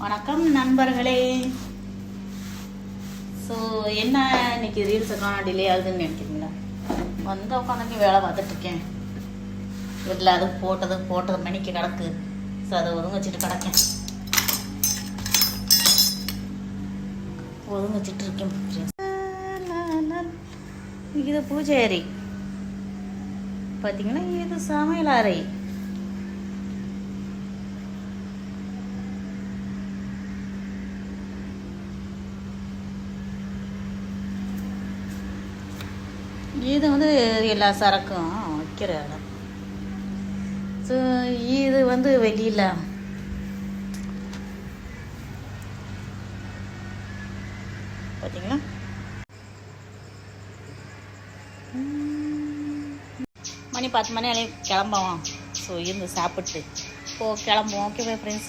வணக்கம் நண்பர்களே. ஸோ என்ன இன்னைக்கு ரீல்ஸுக்கான டிலே ஆகுதுன்னு நினைக்கிறீங்களா? வந்து உட்காந்து வேலை பார்த்துட்ருக்கேன். வீட்டில் அது போட்டது மணிக்கு கிடக்கு. ஸோ அதை ஒதுங்க கிடக்கேன், ஒதுங்க இருக்கேன். இது பூஜை அறை பார்த்தீங்கன்னா, இது சமையல் அறை. இது வந்து எல்லா சரக்கும் வைக்கிற இடம். ஸோ இது வந்து வெளியில் பார்த்தீங்களா, மணி 10 மணி கிளம்புவோம். ஸோ இருந்து சாப்பிட்டு கிளம்புவோம். Okay friends.